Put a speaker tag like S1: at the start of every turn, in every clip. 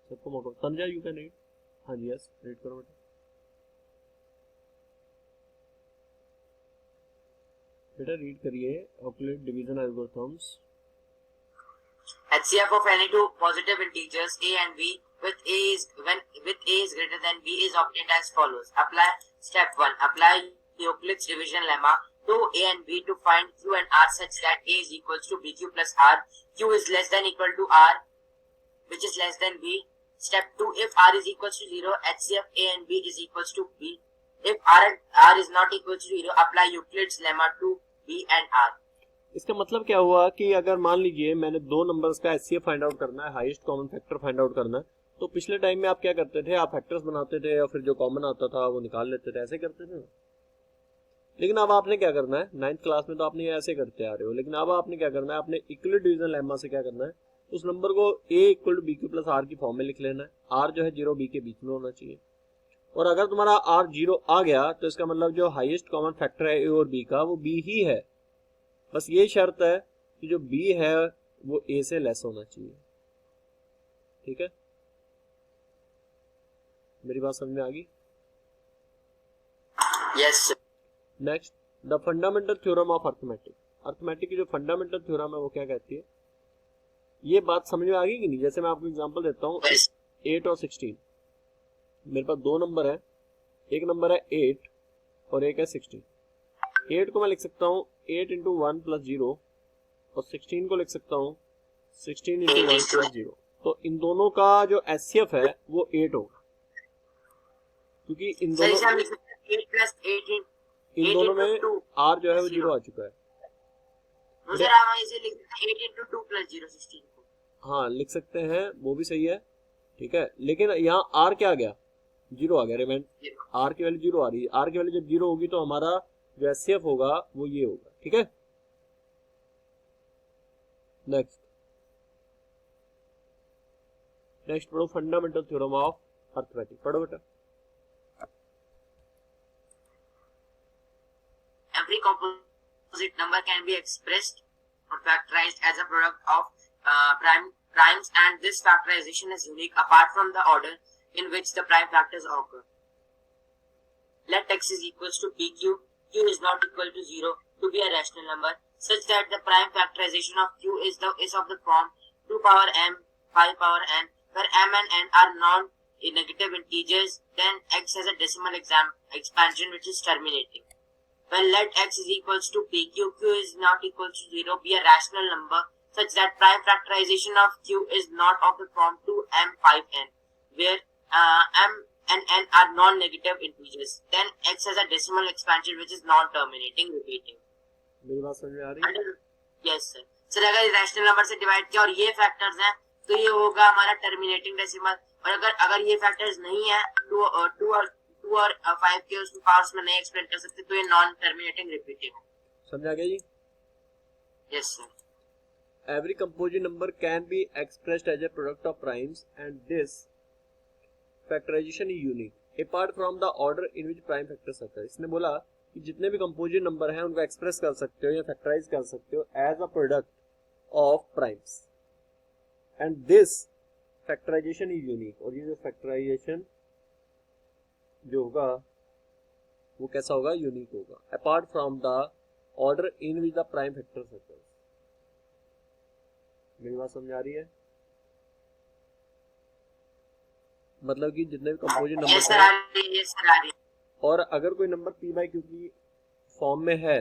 S1: सबको मौका। Tanuja you can read. हाँ जी यस रीड करो बेटा। बेटा रीड करिए। Calculate division algorithms.
S2: HCF of any two positive integers a and b with a is greater than b is obtained as follows. Apply step 1. Apply Euclid's division lemma to a and b to find q and r such that a is equals to bq plus r, q is less than equal to r, which is less than b. Step 2. If r is equals to 0, HCF a and b is equals to b. If r is not equal to 0, apply Euclid's lemma to b and r.
S1: इसका मतलब क्या हुआ कि अगर मान लीजिए मैंने दो नंबर्स का एचसीएफ फाइंड आउट करना है, highest common factor find out करना है, तो पिछले टाइम में आप क्या करते थे, आप फैक्टर्स बनाते थे या फिर जो कॉमन आता था वो निकाल लेते थे, ऐसे करते थे। लेकिन अब आपने क्या करना है, 9th क्लास में तो आपने ऐसे करते आ रहे हो, लेकिन अब आपने क्या करना है, आपने इक्वल डिवीजन लेमा से क्या करना है, उस नंबर को a equal to b q plus r की फॉर्म में लिख लेना है। आर जो है 0 बी के बीच में होना चाहिए, और अगर तुम्हारा आर 0 आ गया तो इसका मतलब जो हाईएस्ट कॉमन फैक्टर है ए और बी का वो बी ही है। बस ये शर्त है कि जो b है वो a से लेस होना चाहिए। ठीक है, मेरी बात समझ में आ गई?
S2: Yes.
S1: Next, the fundamental theorem of arithmetic. Arithmetic की जो फंडामेंटल थ्योरम है वो क्या कहती है, ये बात समझ में आ गई कि नहीं? जैसे मैं आपको एग्जांपल देता हूँ, 8 और 16, मेरे पास दो नंबर है, एक नंबर है 8 और एक है 16। 8 को मैं लिख सकता हूँ 8 इंटू 1 प्लस 0, और 16 को लिख सकता हूँ 16 इंटू 1 प्लस 0। तो इन दोनों का जो एचसीएफ है वो 8 होगा, क्योंकि इन दोनों में r जो है वो 0 आ चुका है। हाँ लिख सकते हैं, वो भी सही है, ठीक है, लेकिन यहाँ r क्या आ गया, 0 आ गया। रिमेंड r की वैल्यू 0 आ रही है, r की वैल्यू जब 0 होगी तो हमारा जो एचसीएफ होगा वो ये होगा। ठीक है, नेक्स्ट पढ़ो फंडामेंटल थ्योरम ऑफ अर्थमेटिक, पढ़ो बेटा।
S2: Every composite number can be expressed or factorized as a product of primes, and this factorization is unique apart from the order in which the prime factors occur. Let x is equals to pq, q is not equal to 0 to be a rational number such that the prime factorization of q is of the form 2 power m 5 power n, where m and n are non-negative integers. Then x has a decimal expansion which is terminating. Well, let x is equals to p, q is not equal to 0 be a rational number such that prime factorization of q is not of the form 2m 5n, where m and n are non-negative integers. Then x has a decimal expansion which is non-terminating, repeating.
S1: मेरी बात समझ में आ रही है?
S2: Yes sir. Sir अगर rational number से divide किया और ये फैक्टर्स हैं तो ये होगा हमारा टर्मिनेटिंग डेसिमल, और अगर ये फैक्टर्स नहीं है, 2 और 5 के उसमें पावर्स में नहीं एक्सप्लेन कर सकते, तो ये नॉन टर्मिनेटिंग रिपीटिंग है।
S1: समझ आ गया जी?
S2: Yes sir.
S1: Every composite number can be expressed as a product of primes and this factorisation is unique apart from the order in which prime factors occur. इसने बोला कि जितने भी कंपोजिट नंबर हैं उनको एक्सप्रेस कर सकते हो या फैक्टराइज कर सकते हो as a product of primes, and this factorisation is unique. और ये जो फैक्टराइजेशन जो होगा वो कैसा होगा, यूनिक होगा, apart from the order in which the prime factors occur. मेरी बात समझ आ रही है? मतलब कि जितने भी कंपोजिट नंबर हैं, और अगर कोई नंबर p बाई क्यू की फॉर्म में है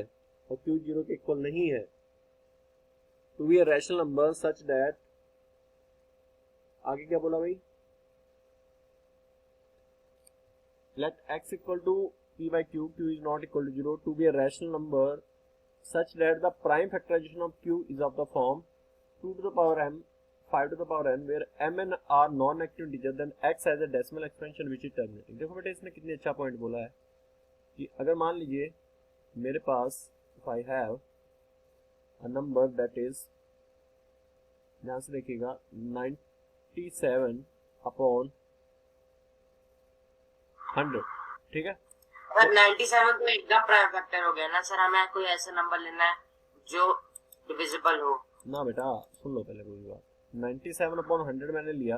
S1: और q 0 के इक्वल नहीं है, to be a rational number such that, आगे क्या बोला भाई, let x equal to p by q, q is not equal to 0 to be a rational number such that the prime factorisation of q is of the form 2 to the power m 5 to the power n, where m and r non-negative integer, then x has a decimal expansion which is terminating. देखो बेटे इसने कितनी अच्छा point बोला है कि अगर मान लीजिए मेरे पास if I have a number that is, ध्यान से देखिएगा, 97 upon 100, ठीक है?
S2: सर 97 तो एकदम प्राइम फैक्टर हो गया ना सर, हमें कोई ऐसा नंबर लेना है जो डिविजिबल हो।
S1: ना बेटा सुन लो पहले पूरी बात। 97 अपॉन 100 मैंने लिया,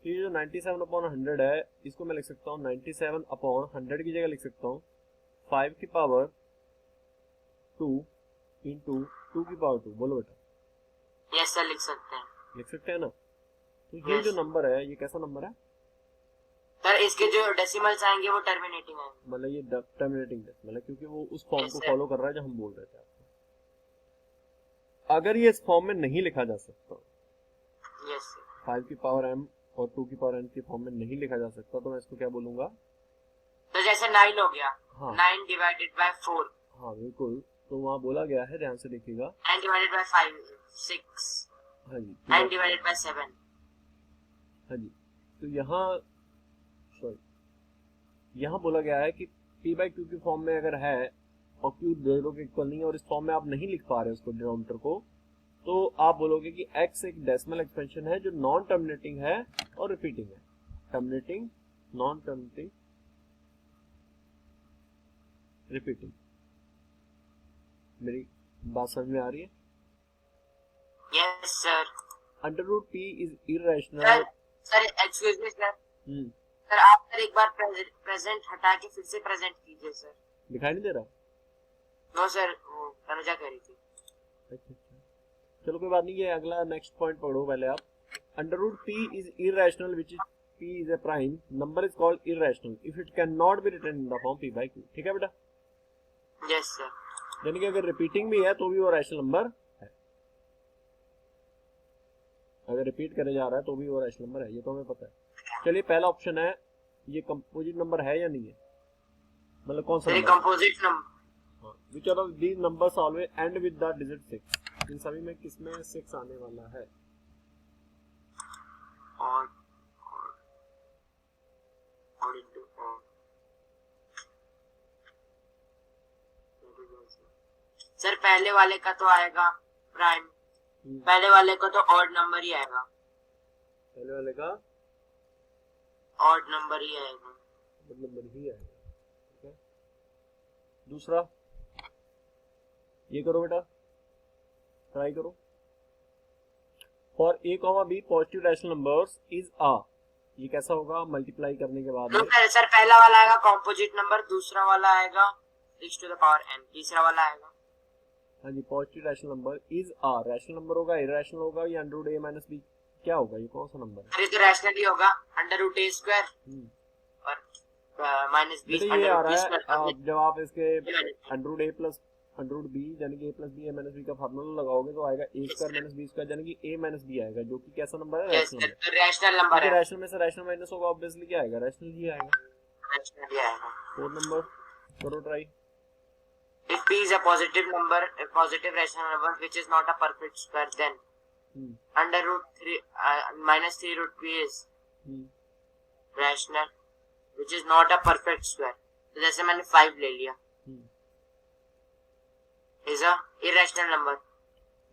S1: तो ये जो 97/100 है इसको मैं लिख सकता हूँ 97/100 की जगह लिख सकता हूँ 5 की पावर 2 इंटू 2 की पावर 2। बोलो बेटा।
S2: यस सर लिख सकते हैं।
S1: लिख सकते हैं ना। तो ये
S2: Yes.
S1: जो नंबर है ये कैसा नंबर है?
S2: सर इसके जो डेसिमल्स आएंगे वो टर्मिनेटिंग आएंगे।
S1: मतलब ये टर्मिनेटिंग डेसिमल है क्योंकि वो उस फॉर्म
S2: Yes,
S1: को
S2: sir.
S1: फॉलो कर रहा है जो हम बोल रहे थे आपको। अगर ये इस फॉर्म में नहीं लिखा जा सकता,
S2: यस सर।
S1: 5 की पावर m और 2 की पावर n की फॉर्म में नहीं लिखा जा सकता, तो मैं इसको क्या बोलूंगा?
S2: तो जैसे 9 हो गया,
S1: हाँ
S2: 9 डिवाइडेड बाय 4,
S1: हाँ बिल्कुल। तो वहाँ बोला गया है, ध्यान से देखिएगा।
S2: 9 डिवाइडेड बाय 5 6,
S1: हाँ जी
S2: 9 डिवाइडेड बाय 7।
S1: हाँ जी। तो यहाँ यहाँ बोला गया है कि p/q की फॉर्म में अगर है और q 0 के इक्वल नहीं है और इस फॉर्म में आप नहीं लिख पा रहे उसको डिनोमिनेटर को, तो आप बोलोगे कि x एक डेसिमल एक्सपेंशन है जो नॉन टर्मिनेटिंग है और रिपीटिंग है। Terminating, non terminating, repeating. मेरी बात समझ में आ रही है?
S2: Yes sir.
S1: √p is irrational.
S2: Sir excuse me sir,
S1: hmm,
S2: sir आप सर एक बार प्रेजेंट हटा के फिर से प्रेजेंट कीजिए सर।
S1: दिखाई नहीं दे रहा?
S2: नो सर, वो तनुजा कह रही थी।
S1: अच्छा, चलो कोई बात नहीं, ये अगला नेक्स्ट पॉइंट पढ़ो पहले आप। √p is irrational which is p is a prime number is called irrational if it cannot be written in the form p/q। ठीक है बेटा?
S2: Yes sir.
S1: यानी कि अगर रिपीटिंग भी है तो भी वो रैशनल नंबर है। अगर रिपीट करे जा रहा है तो भी वो रैशनल नंबर है, ये तो हमें पता है। चलिए पहला ऑप्शन है, ये कंपोजिट नंबर है या नहीं है? मतलब कौन सा
S2: सर
S1: नंबर?
S2: Composite number.
S1: हाँ, which of these numbers always end with the digit 6? इन सभी में किसमें 6 आने वाला है?
S2: और इनटू सर पहले वाले का तो आएगा प्राइम, पहले वाले का तो ऑड नंबर ही आएगा।
S1: पहले वाले का
S2: ऑड नंबर ही आएगा।
S1: नंबर ही आएगा। ठीक है, दूसरा ये करो बेटा, ट्राई करो। For a, b positive rational numbers is a, ये कैसा होगा मल्टीप्लाई करने के बाद में?
S2: सर पहला वाला आएगा कंपोजिट नंबर, दूसरा वाला आएगा 6 टू द पावर n, तीसरा वाला आएगा।
S1: हाँ जी, positive rational number is a, rational number होगा, इरेशनल होगा, या √a - b क्या होगा? ये कौन सा नंबर है?
S2: अरे तो रैशनल ही होगा, √a स्क्वायर और माइनस b
S1: ये आ रहा है जब आप इसके √a प्लस √b यानी कि a plus b a minus b का फार्मूला लगाओगे तो आएगा a square minus b square यानी कि a माइनस b आएगा, जो कि कैसा नंबर है? Rational number.
S2: रैशनल नंबर है।
S1: रैशनल में से रैशनल माइनस होगा, ऑब्वियसली क्या आएगा? रैशनल ही आएगा।
S2: रैशनल ही आएगा।
S1: 4 नंबर करो try.
S2: If p is a positive number, a positive rational number which is not a perfect square, then √3 minus 3 root p is rational which is not a perfect square। तो जैसे मैंने 5 ले लिया, is a irrational number।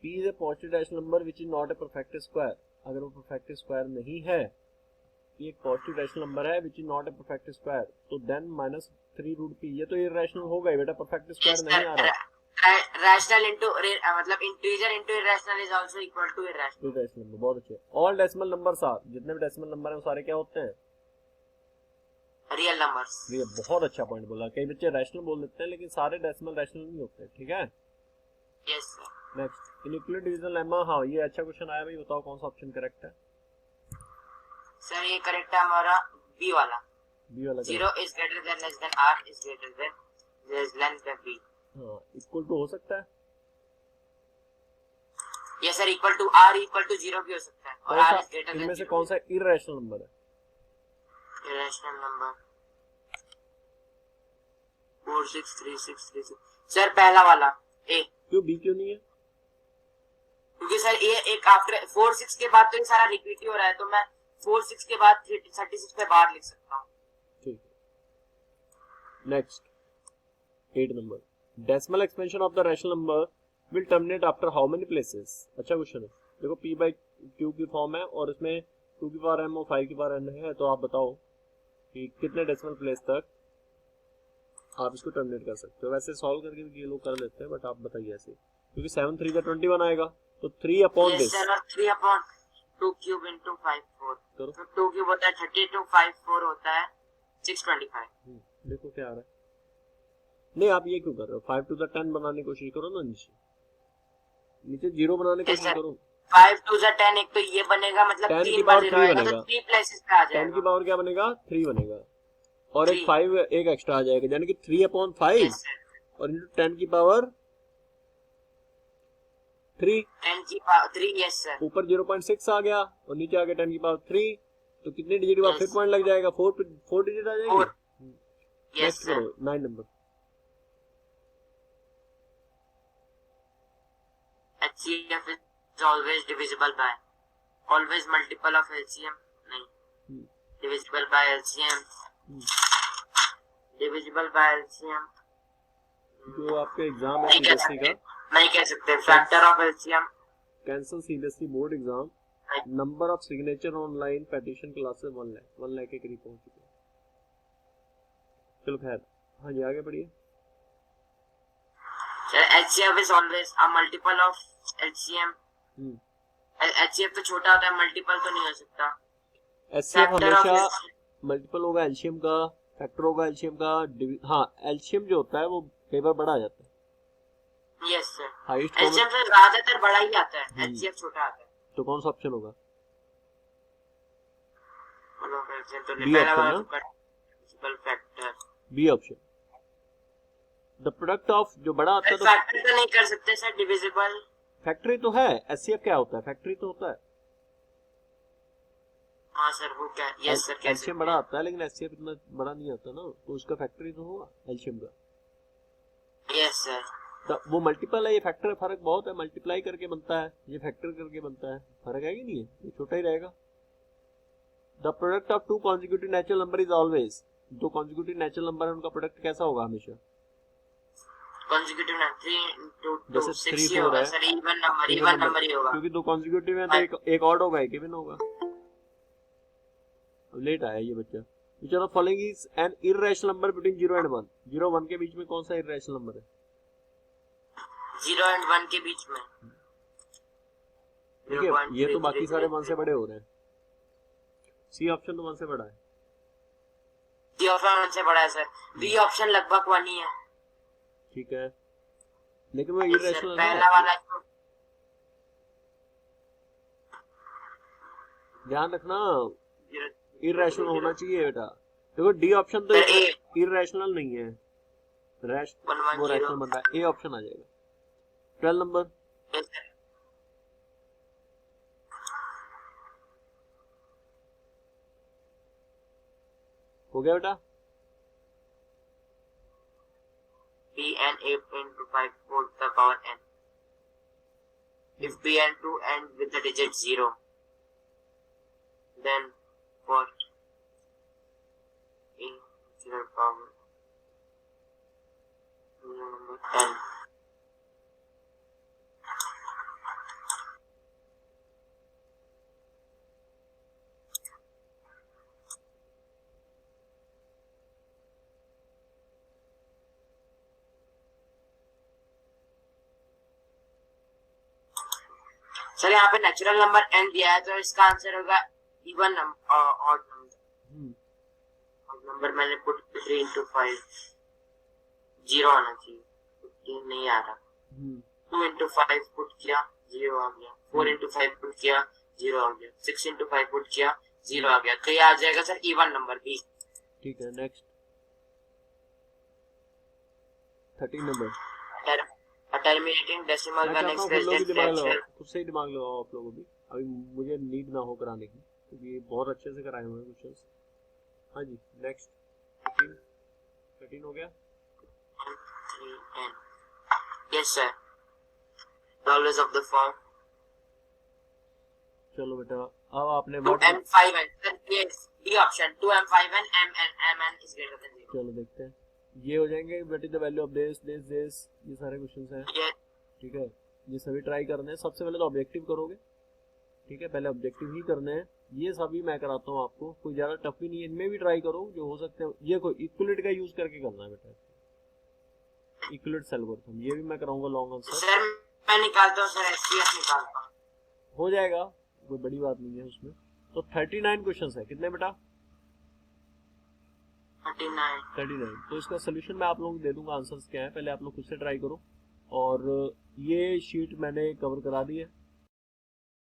S1: p is a positive rational number which is not a perfect square। अगर वो perfect square नहीं है, ये एक पॉजिटिव रैशनल नंबर है which is not a perfect square, तो then -3 √p, ये तो irrational होगा ही बेटा, perfect square नहीं आ रहा।
S2: रैशनल इनटू मतलब integer into irrational is also equal to irrational.
S1: Irrational number, बहुत अच्छे। ऑल डेसिमल नंबर्स आर, जितने भी डेसिमल नंबर हैं वो सारे क्या होते हैं?
S2: Real numbers.
S1: ये बहुत अच्छा पॉइंट बोला। कई बच्चे रैशनल बोल देते हैं लेकिन सारे डेसिमल रैशनल नहीं होते। ठीक है,
S2: yes sir.
S1: Next inequal division lemma. हाँ, ये अच्छा क्वेश्चन आया भाई, बताओ कौन सा ऑप्शन करेक्ट है?
S2: सर ये करेक्ट है हमारा बी वाला।
S1: बी वाला
S2: 0 is greater than less than r is greater than less than b।
S1: हाँ, इक्वल टू हो सकता है।
S2: ये sir equal to r equal to 0 भी हो सकता है और r is greater than
S1: इनमें से कौन सा इरेशनल नंबर है?
S2: Irrational number 463636। सर पहला वाला a।
S1: क्यों b क्यों नहीं है?
S2: क्योंकि सर ये एक आफ्टर 46 के बाद तो ये सारा रिपीट ही हो रहा है, तो मैं 46 के बाद 36 पे बाहर लिख सकता हूँ।
S1: ठीक है, next 8 number. Decimal expansion of the rational number will terminate after how many places? अच्छा क्वेश्चन है। देखो p/q की फॉर्म है और इसमें 2 की पावर m और 5 की पावर n है, तो आप बताओ कि कितने डेसिमल प्लेस तक आप इसको टर्मिनेट कर सकते हो? वैसे सॉल्व करके भी ये लोग कर लेते हैं, बट आप बताइए ऐसे, क्योंकि 7 3 का 21 आएगा, तो 3 upon this.
S2: 3 upon 2 cube into 5 4
S1: करो।
S2: तो 2 क्यूब होता है 32 5 4 होता है 625।
S1: देखो क्या आ रहा है। नहीं आप ये क्यों कर रहे हो, 5 to the 10 बनाने की कोशिश करो ना, नीचे 0 बनाने की कोशिश करो।
S2: 5 to the 10 एक तो ये बनेगा, मतलब
S1: 10 की
S2: 3
S1: पावर
S2: बार
S1: 3
S2: आएगा तो
S1: बनेगा,
S2: 3 प्लेसेस पे आ
S1: 10 की
S2: जाएगा।
S1: पावर क्या बनेगा, 3 बनेगा, और एक
S2: 3
S1: 5 एक एक्स्ट्रा आ जाएगा, यानी कि 3/5
S2: यस सर,
S1: और इंटू 10 की पावर 3,
S2: 10 की पावर 3 यस सर।
S1: ऊपर 0.6 आ गया और नीचे आ गया 10 की पावर 3, तो कितने डिजिट के बाद फिर
S2: Yes.
S1: पॉइंट लग जाएगा, 4 डिजिट आ जाएंगे।
S2: 4 यस
S1: नेक्स्ट
S2: सर।
S1: करो 9 number.
S2: HCF is always divisible by, always multiple of LCM नहीं, divisible by LCM, divisible by LCM
S1: जो आपका एग्जाम है
S2: नहीं कह
S1: सीबीएसई
S2: सकते,
S1: का,
S2: नहीं कह सकते, factor of LCM
S1: cancel CBSE board exam, number of signature online petition classes 1 lakh के करीब पहुंच चुके हैं। चलो खैर, हाँ जी आगे बढ़िए।
S2: HCF is always a multiple of LCM। HCF तो छोटा होता है, मल्टीपल तो नहीं हो सकता।
S1: एचसीएफ
S2: फैक्टर ऑफ
S1: हमेशा मल्टीपल होगा एलसीएम का, फैक्टर होगा एलसीएम का, हाँ एलसीएम जो होता है वो कई बार बड़ा आ जाता है।
S2: Yes sir,
S1: highest
S2: LCM
S1: common,
S2: से ज्यादातर बड़ा ही आता है, HCF छोटा आता है।
S1: तो कौन सा ऑप्शन होगा,
S2: तो
S1: बी ऑप्शन ना,
S2: factor
S1: B option. The product of जो बड़ा आता है तो
S2: फैक्टर तो नहीं कर सकते सर, डिविजिबल।
S1: फैक्ट्री तो है, एचसीएफ क्या होता है, फैक्ट्री तो होता है।
S2: हाँ सर वो क्या, यस सर कैसे,
S1: एलसीएम बड़ा आता है लेकिन एचसीएफ इतना बड़ा नहीं आता ना, तो उसका फैक्ट्री तो होगा एलसीएम का।
S2: Yes sir.
S1: तो वो मल्टीपल है, ये फैक्टर, फर्क बहुत है, मल्टीप्लाई करके बनता है, ये फैक्टर करके बनता है, फर्क है कि नहीं है, ये छोटा ही रहेगा। The product of 2 consecutive natural number is always, 2 consecutive natural number है उनका प्रोडक्ट कैसा होगा हमेशा,
S2: कॉन्जिक्यूटिव ना 3 into 2
S1: जैसे
S2: 6
S1: 3
S2: ही
S1: 4
S2: होगा
S1: है,
S2: सर, इवन नंबर ही होगा,
S1: क्योंकि 2 कॉन्जिक्यूटिव है तो एक ऑड होगा एक इवन होगा। अब लेट आया ये बच्चा। तो चलो, following is an irrational number between 0 and 1, 0 1 के बीच में कौन सा इर्रेशनल नंबर है,
S2: 0 and 1 के बीच में।
S1: देखिए ये तो बाकी सारे 1 से बड़े हो रहे हैं, सी ऑप्शन तो 1 से बड़ा है,
S2: डी ऑप्शन 1 से बड़ा है सर, बी ऑप्शन लगभग 1 ही है।
S1: ठीक है, लेकिन वो
S2: सर
S1: इर्रेशनल
S2: पहला
S1: है,
S2: वाला तो
S1: ध्यान रखना,
S2: 0
S1: इर्रेशनल होना चाहिए बेटा। देखो डी ऑप्शन तो
S2: सर,
S1: इर्रेशनल नहीं है, वो
S2: 110
S1: रैशनल बन रहा है, ए ऑप्शन आ जाएगा। 12 नंबर,
S2: यस सर।
S1: हो गया बेटा।
S2: b and a into 5 whole to the power n. If b and 2 end with the digit 0, then what? A to the power n. Sir यहाँ पे नेचुरल नंबर n दिया है तो इसका आंसर होगा इवन नंबर, ऑड नंबर मैंने put 3 into 5, 0 आना चाहिए, 15 नहीं आ रहा, 2 into 5 पुट किया 0 आ गया, 4 into 5 पुट किया 0 आ गया, 6 into 5 पुट किया 0 आ गया, तो ये आ जाएगा सर इवन नंबर बी।
S1: ठीक है, नेक्स्ट 13 नंबर,
S2: टर्मिनेटिंग डेसिमल
S1: मैं
S2: व्हेन
S1: चाहता हूँ खुद लोग ही
S2: एक्सप्रेस्ड
S1: दिमाग
S2: एज
S1: लगाओ,
S2: फ्रैक्शन।
S1: खुद से ही दिमाग लगाओ आप लोगों भी, अभी मुझे नीड ना हो कराने की, क्योंकि बहुत अच्छे से कराए हुए हैं क्वेश्चंस। हाँ जी नेक्स्ट 13 हो गया।
S2: Yes sir, dollars of the form
S1: चलो बेटा, अब आपने
S2: 2m5n सर, ये D option 2m5n mn is greater than 0।
S1: चलो देखते हैं, ये हो जाएंगे what is the value of this this this, ये सारे क्वेश्चंस हैं।
S2: ये
S1: ठीक है, ये सभी ट्राई करने हैं, सबसे पहले तो ऑब्जेक्टिव करोगे, ठीक है, पहले ऑब्जेक्टिव ही करने हैं, ये सभी मैं कराता हूँ आपको, कोई ज्यादा टफ भी नहीं है, इनमें भी ट्राई करो जो हो सकते हैं। ये कोई इक्विलेट का यूज करके करना है बेटा, इक्विलेट एल्गोरिथम, ये भी मैं कराऊंगा लॉन्ग आंसर।
S2: सर मैं निकालता हूँ सर, एचसीएफ निकालता हूँ।
S1: हो जाएगा, कोई बड़ी बात नहीं है उसमें। तो 39 क्वेश्चन है, कितने बेटा?
S2: 39।
S1: 39। तो इसका सोल्यूशन मैं आप लोगों को दे दूंगा, आंसर्स क्या है, पहले आप लोग खुद से ट्राई करो। और ये शीट मैंने कवर करा दी है।